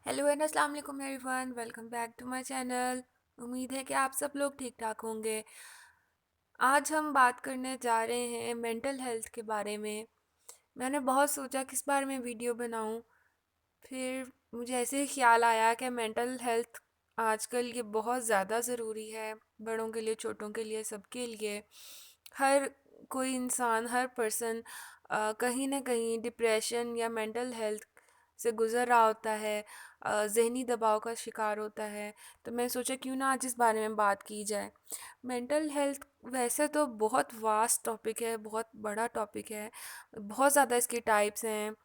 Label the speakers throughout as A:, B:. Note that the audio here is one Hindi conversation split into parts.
A: हेलो एंड अस्सलाम वालेकुम everyone, welcome back to my channel. उम्मीद है कि आप सब लोग ठीक ठाक होंगे। आज हम बात करने जा रहे हैं मेंटल हेल्थ के बारे में। मैंने बहुत सोचा किस बारे में वीडियो बनाऊं, फिर मुझे ऐसे ही ख्याल आया कि मेंटल हेल्थ आजकल ये बहुत ज़्यादा ज़रूरी है, बड़ों के लिए, छोटों के लिए, सबके लिए। हर कोई इंसान, हर पर्सन कहीं ना कहीं डिप्रेशन या मेंटल हेल्थ से गुज़र रहा होता है, ज़हनी दबाव का शिकार होता है। तो मैं सोचा क्यों ना आज इस बारे में बात की जाए। मेंटल हेल्थ वैसे तो बहुत वास्ट टॉपिक है, बहुत बड़ा टॉपिक है, बहुत ज़्यादा इसके टाइप्स हैं।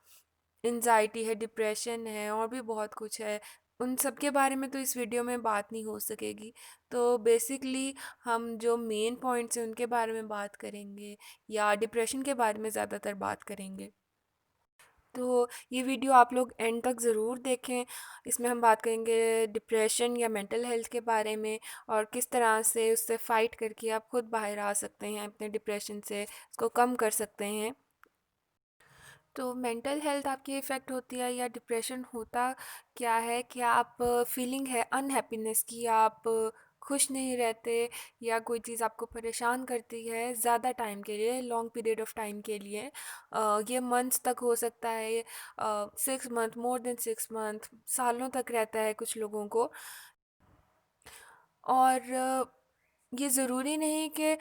A: एंजाइटी है, डिप्रेशन है, और भी बहुत कुछ है। उन सब के बारे में तो इस वीडियो में बात नहीं हो सकेगी। तो बेसिकली हम जो मेन पॉइंट्स हैं उनके बारे में बात करेंगे, या डिप्रेशन के बारे में ज़्यादातर बात करेंगे। तो ये वीडियो आप लोग एंड तक ज़रूर देखें। इसमें हम बात करेंगे डिप्रेशन या मेंटल हेल्थ के बारे में, और किस तरह से उससे फ़ाइट करके आप खुद बाहर आ सकते हैं अपने डिप्रेशन से, इसको कम कर सकते हैं। तो मेंटल हेल्थ आपकी इफ़ेक्ट होती है या डिप्रेशन होता क्या है? कि आप फीलिंग है अनहैप्पीनेस की, आप खुश नहीं रहते, या कोई चीज़ आपको परेशान करती है ज़्यादा टाइम के लिए, लॉन्ग पीरियड ऑफ टाइम के लिए। ये मंथ्स तक हो सकता है, 6 मंथ, मोर देन 6 मंथ, सालों तक रहता है कुछ लोगों को। और ये ज़रूरी नहीं कि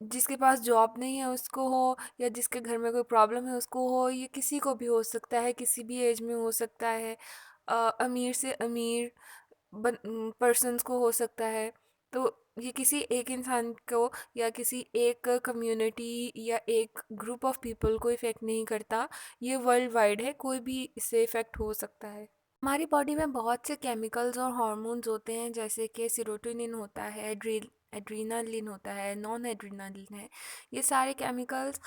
A: जिसके पास जॉब नहीं है उसको हो, या जिसके घर में कोई प्रॉब्लम है उसको हो। ये किसी को भी हो सकता है, किसी भी एज में हो सकता है। अमीर से अमीर पर्सन्स को हो सकता है। तो ये किसी एक इंसान को या किसी एक कम्युनिटी या एक ग्रुप ऑफ पीपल को इफ़ेक्ट नहीं करता। ये वर्ल्ड वाइड है, कोई भी इससे इफ़ेक्ट हो सकता है। हमारी बॉडी में बहुत से केमिकल्स और हार्मोन्स होते हैं, जैसे कि सीरोटोनिन होता है, एड्रीनालिन होता है, नॉन एड्रीनालिन है। ये सारे केमिकल्स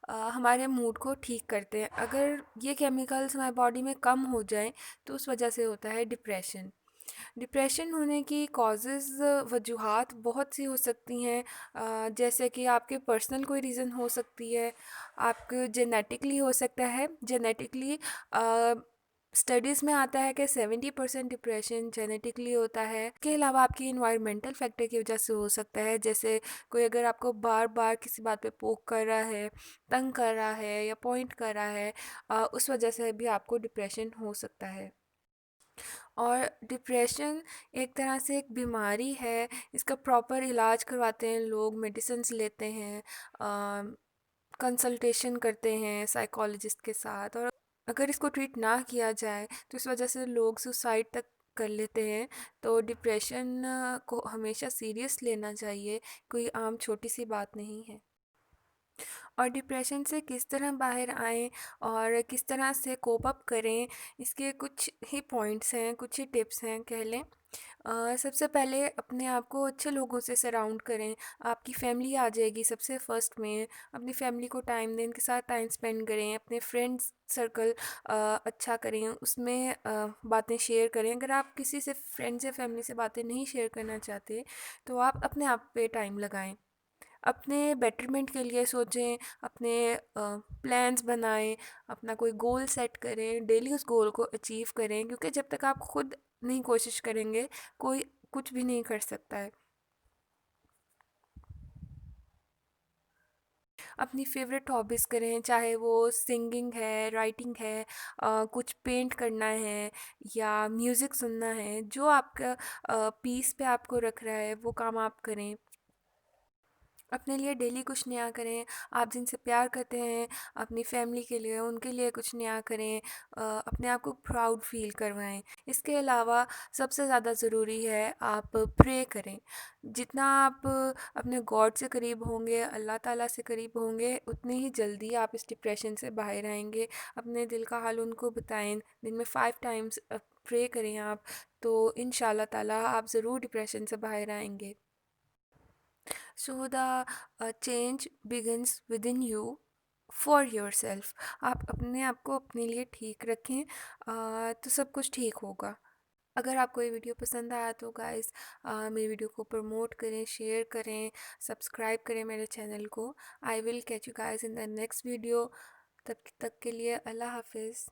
A: हमारे मूड को ठीक करते हैं। अगर ये केमिकल्स हमारी बॉडी में कम हो जाएं तो उस वजह से होता है डिप्रेशन। डिप्रेशन होने की कॉजेज़, वजूहात बहुत सी हो सकती हैं। जैसे कि आपके पर्सनल कोई रीज़न हो सकती है, आपके जेनेटिकली हो सकता है। जेनेटिकली स्टडीज़ में आता है कि 70% डिप्रेशन जेनेटिकली होता है। इसके अलावा आपकी इन्वायरमेंटल फैक्टर की वजह से हो सकता है, जैसे कोई अगर आपको बार बार किसी बात पे पोक कर रहा है, तंग कर रहा है या पॉइंट कर रहा है, उस वजह से भी आपको डिप्रेशन हो सकता है। और डिप्रेशन एक तरह से एक बीमारी है। इसका प्रॉपर इलाज करवाते हैं लोग, मेडिसिन्स लेते हैं, कंसल्टेशन करते हैं साइकोलॉजिस्ट के साथ। और अगर इसको ट्रीट ना किया जाए तो इस वजह से लोग सुसाइड तक कर लेते हैं। तो डिप्रेशन को हमेशा सीरियस लेना चाहिए, कोई आम छोटी सी बात नहीं है। और डिप्रेशन से किस तरह बाहर आएँ और किस तरह से कोप अप करें, इसके कुछ ही पॉइंट्स हैं, कुछ ही टिप्स हैं कह लें। सबसे पहले अपने आप को अच्छे लोगों से सराउंड करें। आपकी फैमिली आ जाएगी सबसे फर्स्ट में। अपनी फैमिली को टाइम दें, उनके साथ टाइम स्पेंड करें। अपने फ्रेंड्स सर्कल अच्छा करें, उसमें बातें शेयर करें। अगर आप किसी से, फ्रेंड्स या फैमिली से बातें नहीं शेयर करना चाहते तो आप अपने आप पे टाइम लगाएं। अपने बेटरमेंट के लिए सोचें, अपने प्लान्स बनाएं, अपना कोई गोल सेट करें, डेली उस गोल को अचीव करें, क्योंकि जब तक आप खुद नहीं कोशिश करेंगे कोई कुछ भी नहीं कर सकता है। अपनी फेवरेट हॉबीज़ करें, चाहे वो सिंगिंग है, राइटिंग है, कुछ पेंट करना है, या म्यूज़िक सुनना है। जो आपका पीस पे आपको रख रहा है वो काम आप करें। अपने लिए डेली कुछ नया करें। आप जिनसे प्यार करते हैं, अपनी फैमिली के लिए, उनके लिए कुछ नया करें। अपने आप को प्राउड फील करवाएं। इसके अलावा सबसे ज़्यादा ज़रूरी है आप प्रे करें। जितना आप अपने गॉड से करीब होंगे, अल्लाह ताला से करीब होंगे, उतनी ही जल्दी आप इस डिप्रेशन से बाहर आएंगे। अपने दिल का हाल उनको बताएं, दिन में 5 टाइम्स प्रे करें आप। तो इंशाल्लाह ताला आप ज़रूर डिप्रेशन से बाहर आएंगे। So the change begins with in you for your self. आप अपने आप को अपने लिए ठीक रखें, तो सब कुछ ठीक होगा। अगर आपको ये वीडियो पसंद आया तो गाइस मेरी वीडियो को प्रमोट करें, शेयर करें, सब्सक्राइब करें मेरे चैनल को। I will catch you guys in the next video. तब तक के लिए अल्लाह हाफिज़।